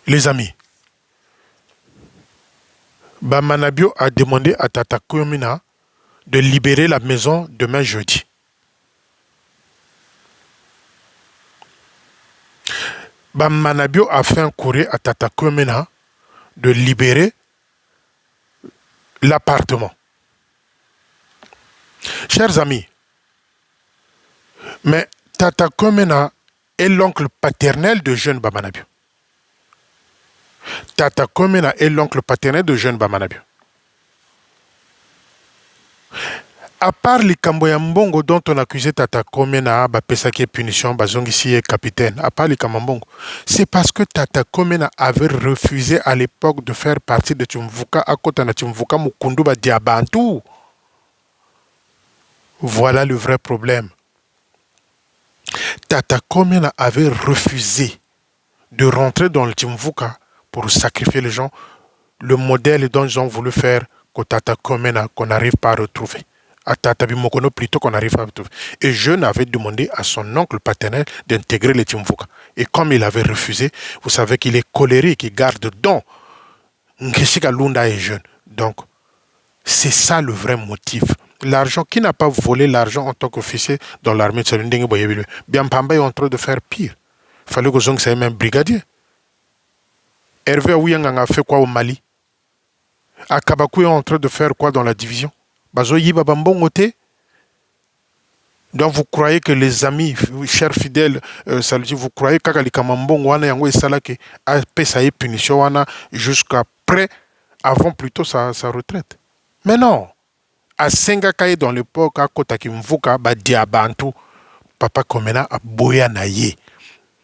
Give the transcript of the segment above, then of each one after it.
Les amis, Bamanabio a demandé à Tata Koyomina de libérer la maison demain jeudi. Bamanabio a fait un courrier à Tata Koyomina de libérer l'appartement. Chers amis, mais Tata Koyomina est l'oncle paternel de jeune Bamanabio. Tata Koyomina est l'oncle paternel de jeune Bamanabio. À part les Kamboyambongo dont on accusait Tata Koyomina, Pesaki punition, Bazongisi est capitaine, à part les Kamambongo, c'est parce que Tata Koyomina avait refusé à l'époque de faire partie de Tumvuka, à côté de Tumvuka, Mukundu, Diabantu. Voilà le vrai problème. Tata Koyomina avait refusé de rentrer dans le Tumvuka pour sacrifier les gens, le modèle dont ils ont voulu faire que Tata Koyomina qu'on n'arrive pas à retrouver. À Tata Bimokono plutôt qu'on n'arrive pas à retrouver. Et Jeune avait demandé à son oncle paternel d'intégrer les Tumvuka. Et comme il avait refusé, vous savez qu'il est colérique, il garde don. Ngeshika Lunda est jeune. Donc, c'est ça le vrai motif. L'argent, qui n'a pas volé l'argent en tant qu'officier dans l'armée de Salundingue Boyebilu? Bien Pamba est en train de faire pire. Il fallait que Zong soit même brigadier. Hervé Ouyang a fait quoi au Mali? Akabakou est en train de faire quoi dans la division? Bazoyi Babambon Ote. Donc vous croyez que les amis, chers fidèles, vous croyez que Kamambon Wana Yango et Salake a payé punition Wana jusqu'après, avant plutôt sa retraite. Mais non. À Sengakaye dans l'époque, à Kotakimvuka, Diabantu, Papa Komena a Boyanaye.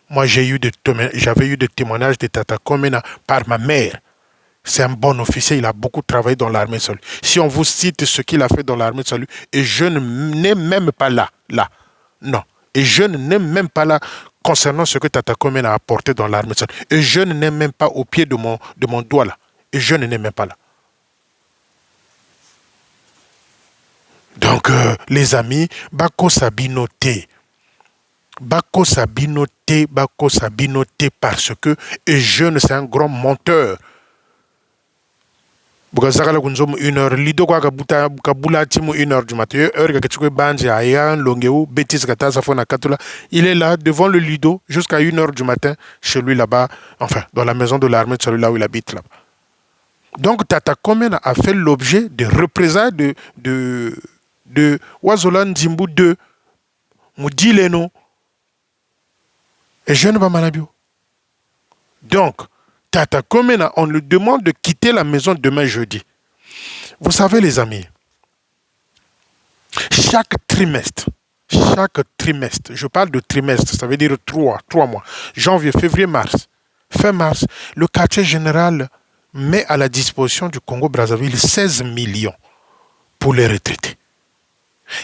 Moi, j'avais eu des témoignages de Tata Komena par ma mère. C'est un bon officier, il a beaucoup travaillé dans l'armée de salut. Si on vous cite ce qu'il a fait dans l'armée de salut, et je n'ai même pas là. Non. Et je n'ai même pas là concernant ce que Tata Komena a apporté dans l'armée de salut. Et je n'ai même pas au pied de mon doigt là. Et je n'ai même pas là. Donc, les amis, Bako Sabinote. Bako Sabinote parce que Jeune, c'est un grand menteur. Bukazakala kunzomu 1h, lido kwa kabula timu 1h du matin, heure que tu banji aya longeu, bêtise kata safona katula, il est là devant le lido jusqu'à 1h du matin chez lui là-bas, enfin dans la maison de l'armée de celui-là où il habite là-bas. Donc Tata Komena a fait l'objet de représailles de Wazolan Zimbu 2, Moudileno et Jeune Bamanabio. Donc, Tata Komena, on lui demande de quitter la maison demain jeudi. Vous savez les amis, chaque trimestre, je parle de trimestre, ça veut dire 3 mois, janvier, février, mars, fin mars, le quartier général met à la disposition du Congo-Brazzaville 16 millions pour les retraités.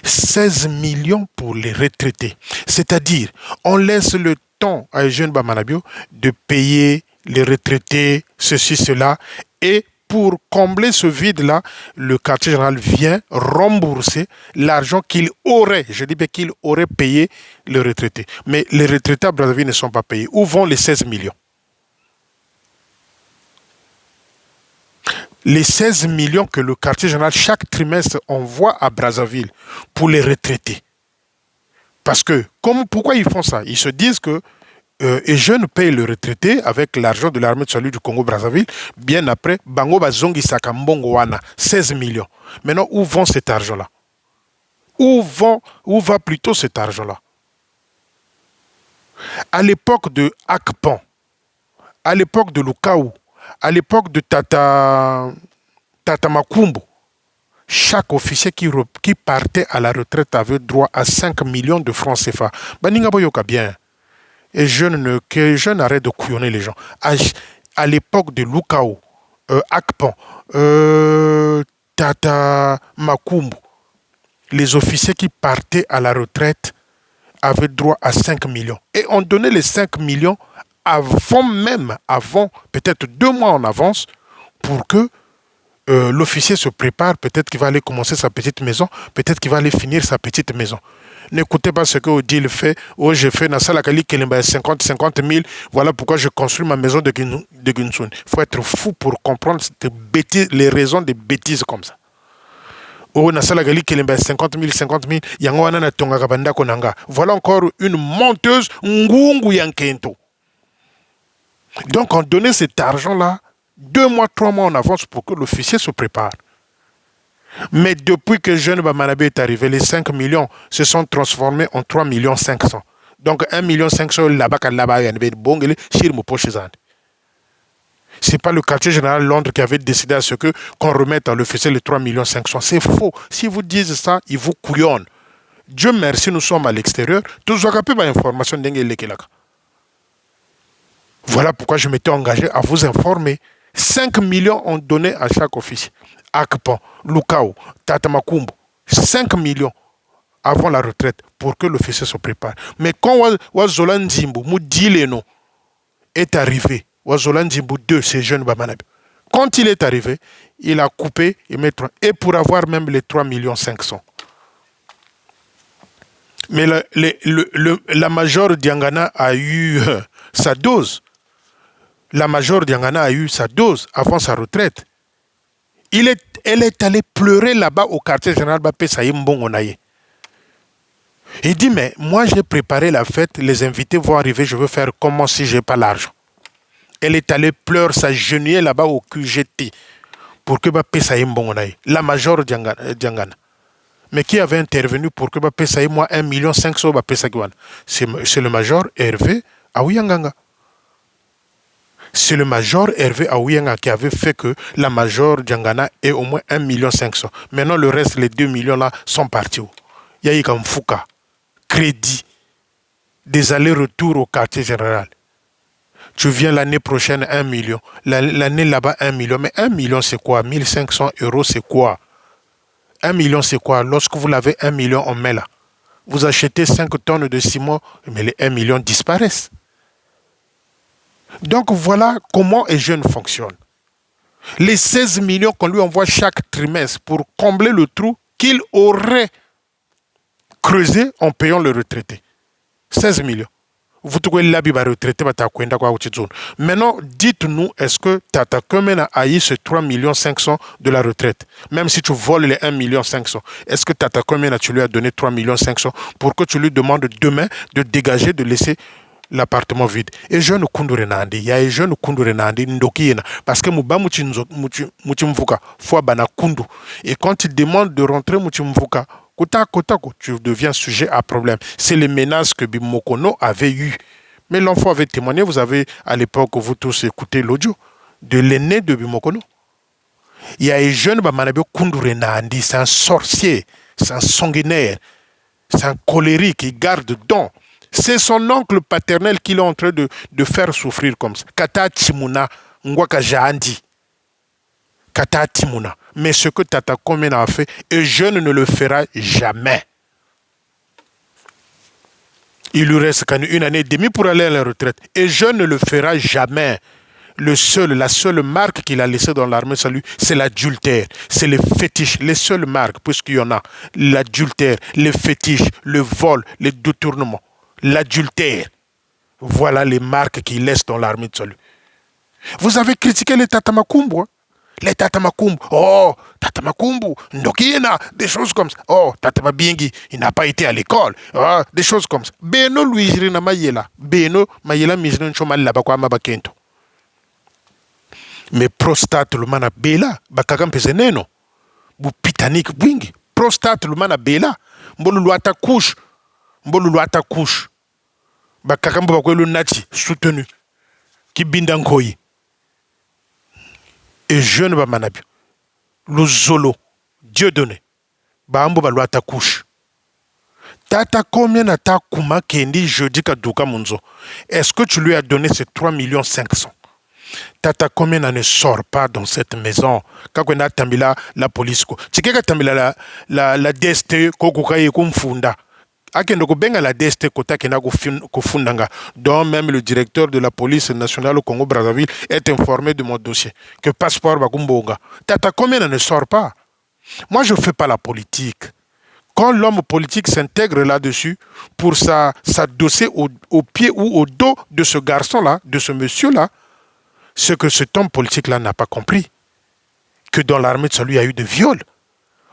16 millions pour les retraités. C'est-à-dire, on laisse le temps à Eugène Bamanabio de payer les retraités, ceci, cela, et pour combler ce vide-là, le quartier général vient rembourser l'argent qu'il aurait, je dis bien qu'il aurait payé les retraités. Mais les retraités à Brazzaville ne sont pas payés. Où vont les 16 millions? Les 16 millions que le quartier général chaque trimestre envoie à Brazzaville pour les retraités. Parce que, pourquoi ils font ça? Ils se disent que et Jeune paye le retraité avec l'argent de l'armée de salut du Congo-Brazzaville. Bien après, Bango Bazongi Sakambongo Wana, 16 millions. Maintenant, où vont cet argent-là? Où va plutôt cet argent-là? À l'époque de Akpan, à l'époque de Lukaou, à l'époque de Tata Makumbo, chaque officier qui partait à la retraite avait droit à 5 millions de francs CFA. Baninga Boyoka bien. Et que Jeune arrête de couillonner les gens. À l'époque de Lukaou, Akpan, Tata Makumbo, les officiers qui partaient à la retraite avaient droit à 5 millions. Et on donnait les 5 millions avant peut-être 2 mois en avance, pour que l'officier se prépare, peut-être qu'il va aller commencer sa petite maison, peut-être qu'il va aller finir sa petite maison. N'écoutez pas ce que Odile fait. Oh, j'ai fait dans la Kali Kelimba 50 000. Voilà pourquoi je construis ma maison de Gunsun. Il faut être fou pour comprendre les raisons des bêtises comme ça. Oh, dans la Kali Kelimba 50 000. Yangwana na tonga kabanda konanga. Voilà encore une menteuse ngungu yankento. Donc, on donnait cet argent-là 2 mois, 3 mois en avance pour que l'officier se prépare. Mais depuis que Jeune Bamanabé est arrivé, les 5 millions se sont transformés en 3 500 000. Donc 1 500 000 là-bas, c'est pas le quartier général de Londres qui avait décidé à ce que qu'on remette à l'officier les 3 500 000. C'est faux. Si vous dites ça, ils vous couillonnent. Dieu merci, nous sommes à l'extérieur. Tout ça, information voilà pourquoi je m'étais engagé à vous informer. 5 millions ont donné à chaque officier. Akpan, Lukao, Tatamakumbo. 5 millions avant la retraite pour que l'officier se prépare. Mais quand Wazolan Zimbo, Moudileno, est arrivé, Wazolan Zimbo 2, c'est jeune Bamanab. Quand il est arrivé, il a coupé et pour avoir même les 3 500 000. Mais la major Diangana a eu sa dose. La major Diangana a eu sa dose avant sa retraite. Elle est allée pleurer là-bas au quartier général Bapé Saïmbongonaye. Il dit, mais moi j'ai préparé la fête, les invités vont arriver, je veux faire comment si je n'ai pas l'argent. Elle est allée pleurer, s'agenouiller là-bas au QGT pour que Bapé Saïmbongonaye. La major Diangana. Mais qui avait intervenu pour que Bapé Saïm, moi 1 500 000 Bapé Saïm. C'est le major Hervé Aouyanganga. C'est le major Hervé Aouyanga qui avait fait que la major Djangana ait au moins 1 500 000. Maintenant, le reste, les 2 millions là, sont partis. Il y a eu comme Fouca, crédit, des allers-retours au quartier général. Tu viens l'année prochaine, 1 million. L'année là-bas, 1 million. Mais 1 million, c'est quoi? 1 500 €, c'est quoi? 1 million, c'est quoi? Lorsque vous l'avez 1 million, on met là. Vous achetez 5 tonnes de ciment, mais les 1 million disparaissent. Donc voilà comment un jeune fonctionne. Les 16 millions qu'on lui envoie chaque trimestre pour combler le trou qu'il aurait creusé en payant le retraité. 16 millions. Vous trouvez la Bible retraité, maintenant, dites-nous, est-ce que Tata Kemen a eu ce 3 500 000 de la retraite? Même si tu voles les 1 500 000, est-ce que Tata Kemen, tu lui as donné 3 500 000 pour que tu lui demandes demain de dégager, de laisser l'appartement vide? Et jeune kundure nandi, il y a un jeune kundure nandi ndokiena parce que muba muchimvuka fois bana kundu, et quand il demande de rentrer muchimvuka kotako, tu deviens sujet à problème. C'est les menaces que Bimokono avait eues. Mais l'enfant avait témoigné. Vous avez à l'époque, vous tous écouté l'audio de l'aîné de Bimokono. Il y a un jeune Bamanabé kundure nandi, c'est un sorcier, c'est un sanguinaire, c'est un colérique, il garde don. C'est son oncle paternel qui est en train de faire souffrir comme ça. Kata Timuna, Ngwaka Jahandi. Kata Timuna. Mais ce que Tata Komen a fait, et jeune ne le fera jamais. Il lui reste 1 année et demie pour aller à la retraite. Et jeune ne le fera jamais. La seule marque qu'il a laissée dans l'armée, c'est l'adultère, c'est les fétiches, les seules marques, puisqu'il y en a. L'adultère, les fétiches, le vol, les détournements. L'adultère. Voilà les marques qu'il laisse dans l'armée de salut. Vous avez critiqué les Tatamakumbu. Hein? Les Tatamakumbu. Oh, Tatamakumbu, Ndokina, des choses comme ça. Oh, Tatamabiengi, il n'a pas été à l'école. Oh, des choses comme ça. Beno Luijrina Mayela. Beno Mayela Mijrin Chomal Labakwa Mabakento. Mais prostate le mana bela, bakagam peseneno. Bu pitanik wingi. Prostate le mana bela. Mbolu ata couche. Mbolu ata couche. Bakakamba bakwelu nati soutenu qui bindankoyi et jeune ba manabi le zolo Dieu donné ba ambo ba lwata couche Tata combien na ta kuma kendi jeudi ka duka munzo. Est-ce que tu lui as donné ces 3 500 000? Tata combien ne sort pas dans cette maison quand on a tambila la police ko tikeka tambila la DST ko kukaye kumfunda Akendoko benga la DST kota kena kofundanga. Donc même le directeur de la police nationale au Congo Brazzaville est informé de mon dossier. Que passeport bakumbonga. Tata Komena ne sort pas. Moi je fais pas la politique. Quand l'homme politique s'intègre là-dessus pour s'adosser au pied ou au dos de ce garçon-là, de ce monsieur-là, ce que cet homme politique-là n'a pas compris, que dans l'armée de salut, il y a eu des viols.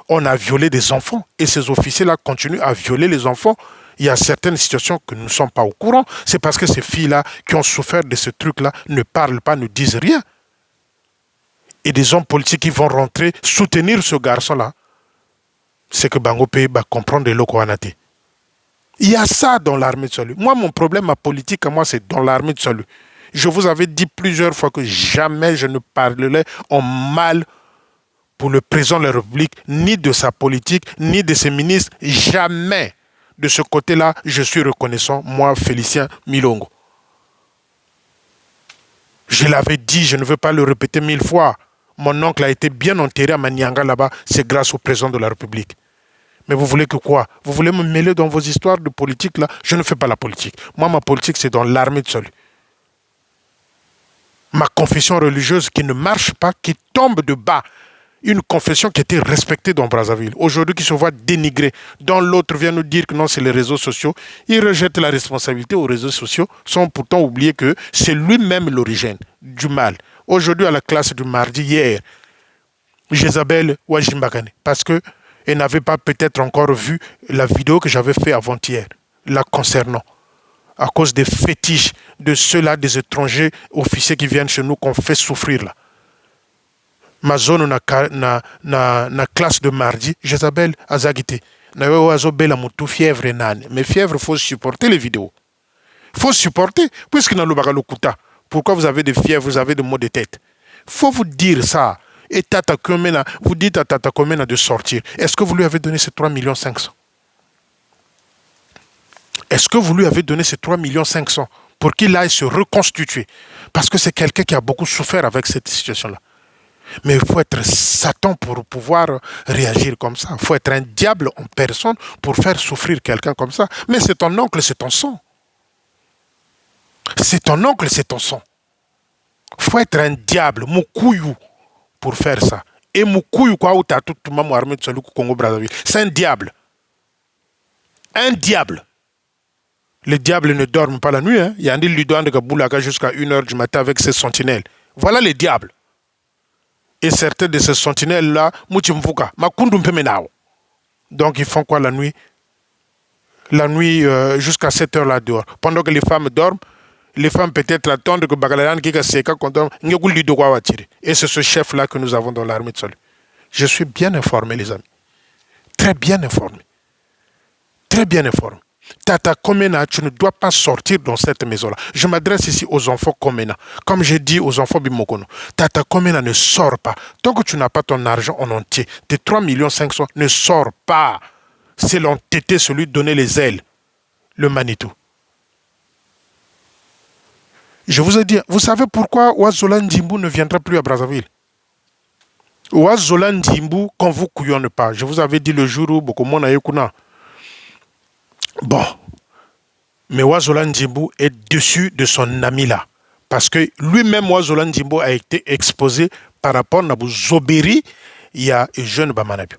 On a violé des enfants et ces officiers-là continuent à violer les enfants. Il y a certaines situations que nous ne sommes pas au courant. C'est parce que ces filles-là qui ont souffert de ce truc-là ne parlent pas, ne disent rien. Et des hommes politiques qui vont rentrer, soutenir ce garçon-là, c'est que Bango Pays va comprendre de l'Okoanate. Il y a ça dans l'armée de salut. Moi, mon problème, ma politique, à moi, c'est dans l'armée de salut. Je vous avais dit plusieurs fois que jamais je ne parlerai en mal pour le président de la République, ni de sa politique, ni de ses ministres. Jamais. De ce côté-là, je suis reconnaissant, moi, Félicien Milongo. Je l'avais dit, je ne veux pas le répéter 1000 fois. Mon oncle a été bien enterré à Manianga là-bas, c'est grâce au président de la République. Mais vous voulez que quoi? Vous voulez me mêler dans vos histoires de politique là? Je ne fais pas la politique. Moi, ma politique, c'est dans l'armée de salut. Ma confession religieuse qui ne marche pas, qui tombe de bas. Une confession qui était respectée dans Brazzaville. Aujourd'hui, qui se voit dénigrée. Dans l'autre vient nous dire que non, c'est les réseaux sociaux. Ils rejettent la responsabilité aux réseaux sociaux, sans pourtant oublier que c'est lui-même l'origine du mal. Aujourd'hui, à la classe du mardi, hier, Jézabel Wajimbagane, parce qu'elle n'avait pas peut-être encore vu la vidéo que j'avais faite avant-hier, la concernant. À cause des fétiches de ceux-là, des étrangers officiers qui viennent chez nous, qu'on fait souffrir là. Ma zone na classe de mardi, Jézabel Azagité. Na yo azobela mutu fièvre nane. Mais fièvre, faut supporter les vidéos. Faut supporter, puisque dans le bagalokuta. Pourquoi vous avez des fièvres, vous avez des maux de tête? Faut vous dire ça. Et Tata Komena, vous dites à Tata Komena de sortir. Est-ce que vous lui avez donné ces 3,5 millions? Est-ce que vous lui avez donné ces 3,5 millions pour qu'il aille se reconstituer? Parce que c'est quelqu'un qui a beaucoup souffert avec cette situation-là. Mais il faut être Satan pour pouvoir réagir comme ça. Il faut être un diable en personne pour faire souffrir quelqu'un comme ça. Mais c'est ton oncle, c'est ton sang. C'est ton oncle, c'est ton sang. Il faut être un diable, Mukuyu, pour faire ça. Et Mukuyu, quoi, ou t'as tout le monde armé de celui Congo Brazzaville. C'est un diable. Un diable. Les diables ne dorment pas la nuit. Hein. Il y a un dit lui doit de jusqu'à 1h du matin avec ses sentinelles. Voilà les diables. Et certains de ces sentinelles-là, donc ils font quoi la nuit? La nuit jusqu'à 7h là dehors. Pendant que les femmes dorment, les femmes peut-être attendent que Bagalayan qui a séqué qu'on dorme. Et c'est ce chef-là que nous avons dans l'armée de salut. Je suis bien informé, les amis. Très bien informé. Très bien informé. Tata Komena, tu ne dois pas sortir dans cette maison-là. Je m'adresse ici aux enfants Komena. Comme j'ai dit aux enfants Bimokono. Tata Komena ne sort pas. Tant que tu n'as pas ton argent en entier, tes 3,5 millions ne sort pas. C'est l'entêté, celui de donner les ailes. Le Manitou. Je vous ai dit, vous savez pourquoi Ouazola Ndimbu ne viendra plus à Brazzaville? Ouazola Ndimbu, quand vous couillonne pas. Je vous avais dit le jour où Bokomona Yekuna. Bon, mais Ouazola Ndimbu est dessus de son ami là. Parce que lui-même, Ouazola Ndimbu a été exposé par rapport à Zoberi, il y a un jeune Bamanabu.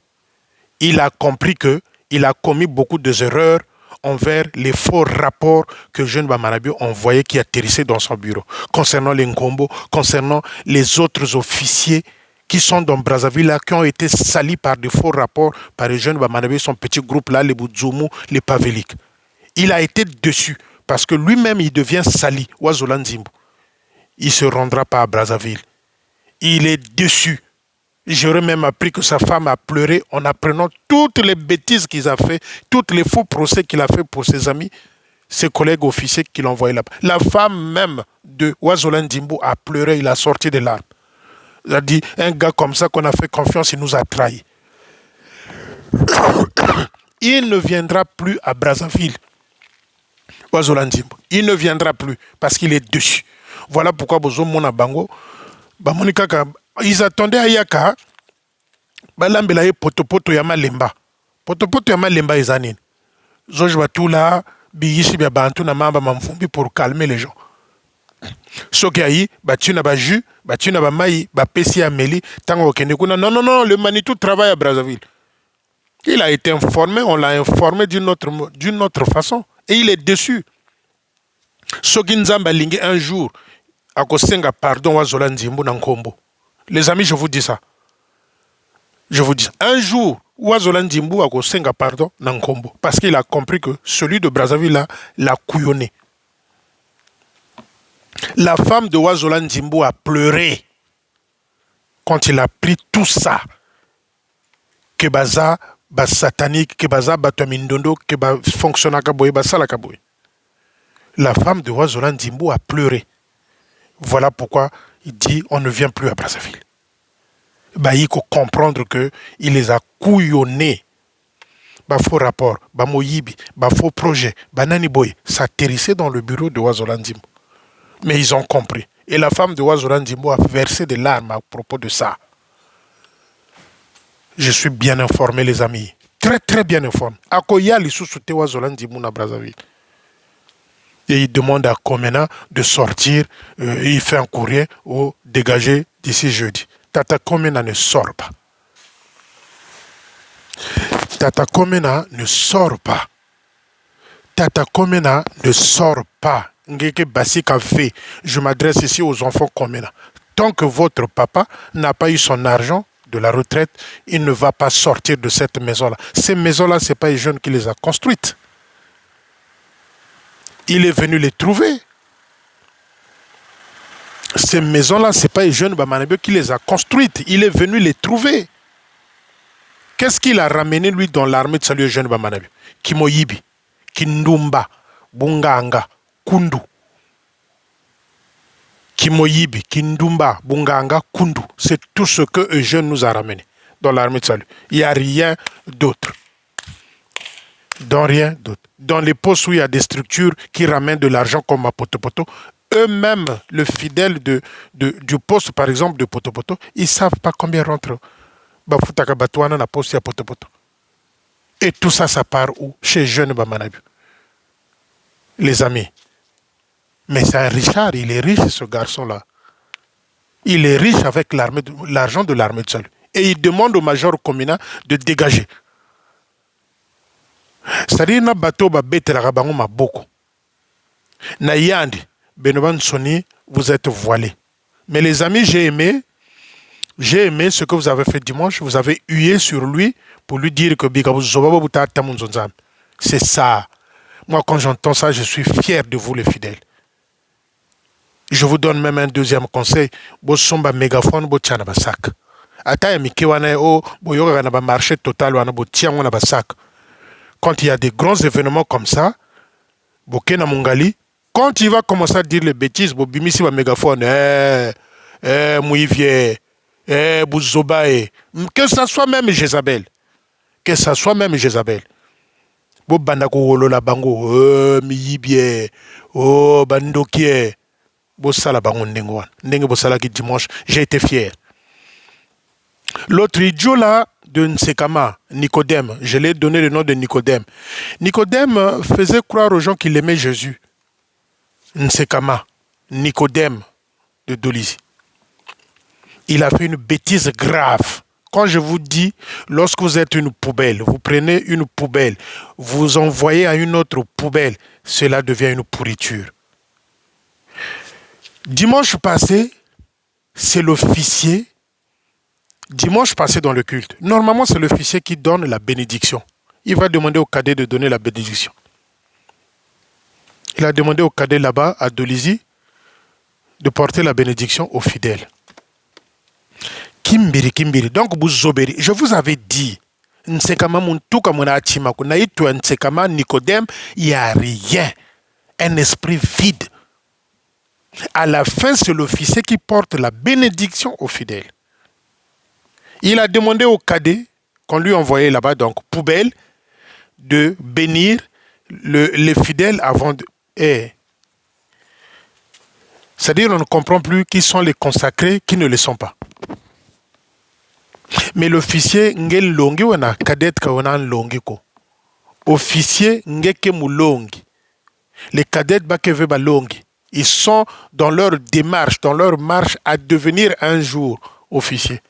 Il a compris qu'il a commis beaucoup d'erreurs envers les faux rapports que jeune Bamanabu envoyait qui atterrissaient dans son bureau. Concernant les Ngombo, concernant les autres officiers qui sont dans Brazzaville, là, qui ont été salis par des faux rapports par les jeunes Bamanabe, son petit groupe là, les Boudzoumou, les Pavelik. Il a été dessus, parce que lui-même, il devient sali, Ouazola Ndimbu. Il ne se rendra pas à Brazzaville. Il est dessus. J'aurais même appris que sa femme a pleuré en apprenant toutes les bêtises qu'il a fait, tous les faux procès qu'il a fait pour ses amis, ses collègues officiers qu'il envoyait là-bas. La femme même de Ouazola Ndimbu a pleuré, il a sorti des larmes. Il a dit, un gars comme ça qu'on a fait confiance, il nous a trahis. Il ne viendra plus à Brazzaville. Ouazola Ndimbu. Il ne viendra plus parce qu'il est dessus. Voilà pourquoi Bozo Mona Bango, ils attendaient à Yaka, Balambelaye Potopoto Yama Lemba. Potopoto Yama Lemba Ezanin. Zojbatula, Biyishi Bantu na Mamba Mamfumbi pour calmer les gens. Sokiaï, Batu na Baju, Batu na Bamaï, Bapesi Amélie, Tango Kenekuna. Non, non, non, le Manitou travaille à Brazzaville. Il a été informé, on l'a informé d'une autre façon. Et il est déçu. Sokinzamba Lingi un jour, à Kosenga, pardon, à Zolanzimbo Nankombo. Les amis, je vous dis ça. Je vous dis, un jour, Ouazolan Dimbu a Kosenga, pardon, Nankombo. Parce qu'il a compris que celui de Brazzaville l'a couillonné. La femme de Ouazolan Dimbu a pleuré quand il a pris tout ça. Que baza, bas satanique, que baza, batuamindondo, que bas fonctionna kaboye, bas sala kaboye. La femme de Ouazolan Dimbu a pleuré. Voilà pourquoi il dit on ne vient plus à Brazzaville. Bah, il faut comprendre que il les a couillonnés. Bah, faux rapport, bah, moyibi, bah, faux projet, bah, nani boy, s'atterrissait dans le bureau de Ouazolan Dimbu. Mais ils ont compris. Et la femme de Ouazolan Dimbu a versé des larmes à propos de ça. Je suis bien informé, les amis. Très, très bien informé. Akoya l'issoussouté Ouazolan Dimbu na Brazzaville. Et il demande à Komena de sortir. Il fait un courrier au dégagé d'ici jeudi. Tata Komena ne sort pas. Tata Komena ne sort pas. Tata Komena ne sort pas. Ngeke Basika fait. Je m'adresse ici aux enfants Komena. Tant que votre papa n'a pas eu son argent de la retraite, il ne va pas sortir de cette maison-là. Ces maisons-là, ce n'est pas les jeunes qui les ont construites. Il est venu les trouver. Ces maisons-là, ce n'est pas les jeunes Bamanabio qui les a construites. Il est venu les trouver. Qu'est-ce qu'il a ramené, lui, dans l'armée de salut jeunes Bamanabio? Kimoyibi, Kindumba, Bunganga, Kundu. Kimoyibi, Kindumba, Bunganga, Kundu. C'est tout ce que Eugène nous a ramené dans l'armée de salut. Il n'y a rien d'autre. Dans rien d'autre. Dans les postes où il y a des structures qui ramènent de l'argent comme à Potopoto, eux-mêmes, le fidèle du poste, par exemple, de Potopoto, ils ne savent pas combien rentre Bafutaka Batouana na poste à Potopoto. Et tout ça, ça part où? Chez Jeune Bamanabu. Les amis. Mais c'est un Richard, il est riche, ce garçon-là. Il est riche avec l'argent de l'armée de salut. Et il demande au major Komena de dégager. C'est-à-dire, na bateau ba bete la rabango ma boko. Na yandi. Benoban Soni, vous êtes voilés. Mais les amis, j'ai aimé ce que vous avez fait dimanche. Vous avez hué sur lui pour lui dire que c'est ça. Moi, quand j'entends ça, je suis fier de vous, les fidèles. Je vous donne même un deuxième conseil. Bosomba mégaphone, botiana basak. Ata yamike wana o boyoga na ba marché total wana botian wana basak. Quand il y a des grands événements comme ça, Bokena Mungali, quand il va commencer à dire les bêtises, Bobimisi va mégaphone, Mouivier, Bouzobae, que ça soit même Jézabel, que ça soit même Jézabel. Bobandako Wolola Bango, Miyibie, Bandokie, Bossala Bango Nengoan, Nenge Bossala qui dimanche, j'ai été fier. L'autre idiot là, de Nsekama, Nicodème, je l'ai donné le nom de Nicodème. Nicodème faisait croire aux gens qu'il aimait Jésus. Nsekama, Nicodème de Dolisie. Il a fait une bêtise grave. Quand je vous dis, lorsque vous êtes une poubelle, vous prenez une poubelle, vous envoyez à une autre poubelle, cela devient une pourriture. Dimanche passé, c'est l'officier. Dimanche passé dans le culte, normalement c'est l'officier qui donne la bénédiction. Il va demander au cadet de donner la bénédiction. Il a demandé au cadet là-bas, à Dolisie, de porter la bénédiction aux fidèles. Kimbiri, Kimbiri. Donc, Bouzoberi, je vous avais dit, Nsekama Muntuka Munachimaku, Naïtou Nsekama Nicodème, il n'y a rien. Un esprit vide. À la fin, c'est l'officier qui porte la bénédiction aux fidèles. Il a demandé au cadet, qu'on lui envoyait là-bas, donc poubelle, de bénir les fidèles avant de... C'est-à-dire, on ne comprend plus qui sont les consacrés, qui ne le sont pas. Mais l'officier, Ngel Longi, ou na cadet, ou na Longi ko. officiers ngeke mulongi. Les cadets bakeve balongi. Ils sont dans leur démarche, dans leur marche à devenir un jour officiers.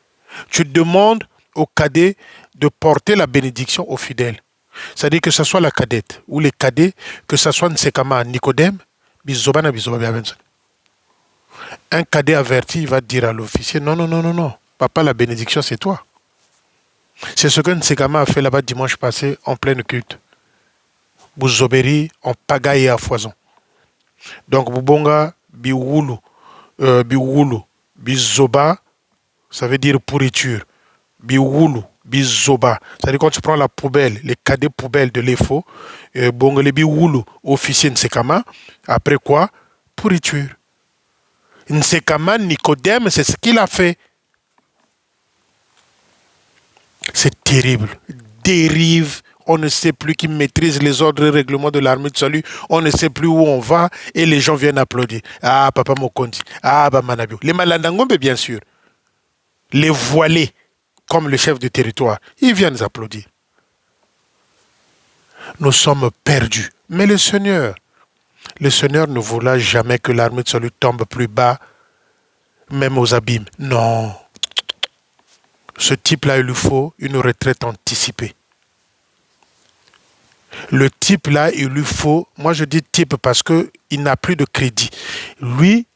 Tu demandes aux cadets de porter la bénédiction aux fidèles. C'est-à-dire que ce soit la cadette ou les cadets, que ce soit Nsekama, Nicodème, bizobana bizoba biabenson. Un cadet averti va dire à l'officier, non, non, non, non, non, papa, la bénédiction, c'est toi. C'est ce que Nsekama a fait là-bas dimanche passé en pleine culte. Bouzoberi en pagaille à foison. Donc, Boubonga, Biwoulou, Bizoba, ça veut dire pourriture. Biwoulou, Bizoba. C'est-à-dire quand tu prends la poubelle, les cadets poubelles de l'EFO, Bongole Biwoulou, officier Nsekama, après quoi? Pourriture. Nsekama, Nicodème, c'est ce qu'il a fait. C'est terrible. Dérive. On ne sait plus qui maîtrise les ordres et règlements de l'armée de salut. On ne sait plus où on va et les gens viennent applaudir. Ah, Papa Mokondi. Ah, Bamanabio. Les Malandangombe, bien sûr. Les voilés, comme le chef du territoire, ils viennent applaudir. Nous sommes perdus. Mais le Seigneur ne voula jamais que l'armée de salut tombe plus bas, même aux abîmes. Non. Ce type-là, il lui faut une retraite anticipée. Le type-là, il lui faut, moi je dis type parce qu'il n'a plus de crédit. Lui,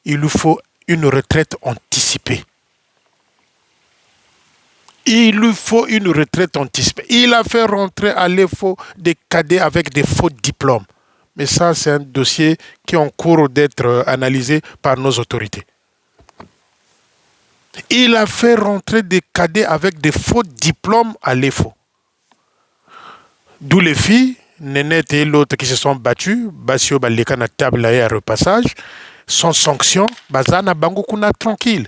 il lui faut une retraite anticipée. Il lui faut une retraite anticipée. Il a fait rentrer à l'EFO des cadets avec des faux diplômes. Mais ça, c'est un dossier qui est en cours d'être analysé par nos autorités. Il a fait rentrer des cadets avec des faux diplômes à l'EFO. D'où les filles, Nénette et l'autre qui se sont battus, Basio Baleka na table à repassage, sans sanction, Bazana Bangokuna tranquille.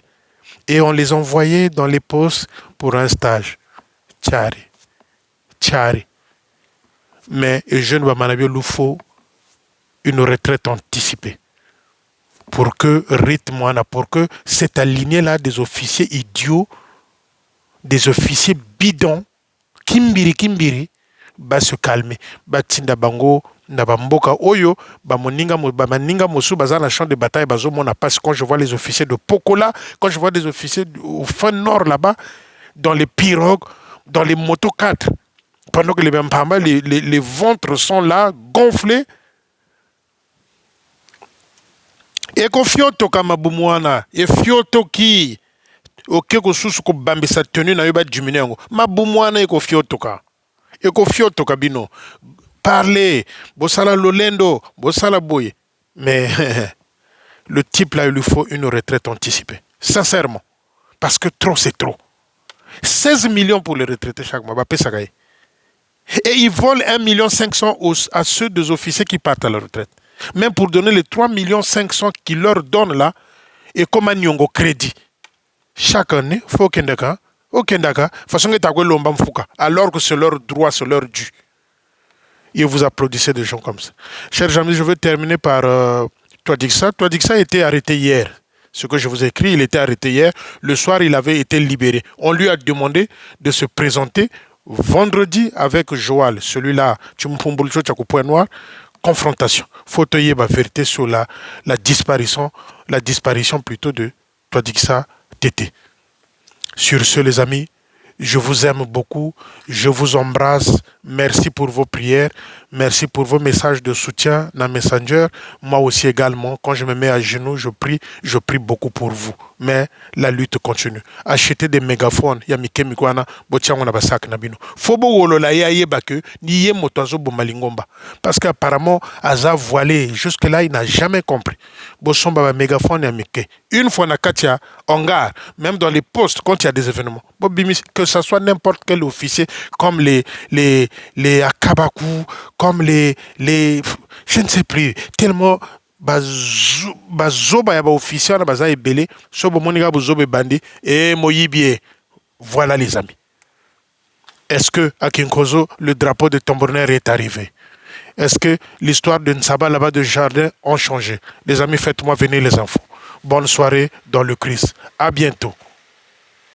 Et on les envoyait dans les postes pour un stage. Tchari. Tchari. Mais le jeune Bamanabio lui faut une retraite anticipée. Pour que rythme, pour que cette alignée-là des officiers idiots, des officiers bidons, Kimbiri, va se calmer. Batinda bango, Nabamboka Oyo, Bamaninga Mosu, Bazana champ de bataille, Bazo Mona passe quand je vois les officiers de Pokola, quand je vois des officiers au fin nord là-bas, dans les pirogues, dans les motos 4, pendant que les ventres sont là, gonflés. Et que fioto kama bumwana, et fioto ki, ok ko susu ko bambisa tenu na yoba diminuer ma bumwana e ko fioto ka. Et ko fioto ka bino. Parler, bosala lolendo, bosala boye. Mais le type là, il lui faut une retraite anticipée. Sincèrement. Parce que trop, c'est trop. 16 millions pour les retraités chaque mois. Et ils volent 1,5 million à ceux des officiers qui partent à la retraite. Même pour donner les 3,5 millions qu'ils leur donnent là, et comme un nyongo crédit. Chaque année, il faut qu'il y ait un façon alors que c'est leur droit, c'est leur dû. Et vous applaudissez des gens comme ça. Chers amis, je veux terminer par Touadiksa. Touadiksa a été arrêté hier. Ce que je vous ai écrit, il était arrêté hier. Le soir, il avait été libéré. On lui a demandé de se présenter vendredi avec Joal. Celui-là, Tchumpumbulcho Tchakoupoua Noir. Confrontation. Fauteuil ma vérité sur la disparition plutôt de Touadiksa Tété. Sur ce, les amis, je vous aime beaucoup, je vous embrasse, merci pour vos prières, merci pour vos messages de soutien dans Messenger. Moi aussi également, quand je me mets à genoux, je prie beaucoup pour vous. Mais la lutte continue. Achetez des mégaphones, yamike mikwana, botiangona basak nabino. Fobo wolola ya yebake, ni ye motozo bomalingomba. Parce qu'apparemment, Aza voilé, jusque-là, il n'a jamais compris. Bosomba ba mégaphone yamike. Une fois na katia, en gare, même dans les postes, quand il y a des événements, que ce soit n'importe quel officier, comme les Akabaku, comme les je ne sais plus, tellement bazoba ya ba officier na baza ebele, sobo monika bozobe bandi et moyibie. Voilà les amis. Est-ce que à Kinkozo le drapeau de tambourinaire est arrivé? Est-ce que l'histoire de Nsaba là-bas de jardin ont changé? Les amis, faites-moi venir les infos. Bonne soirée dans le Christ. À bientôt.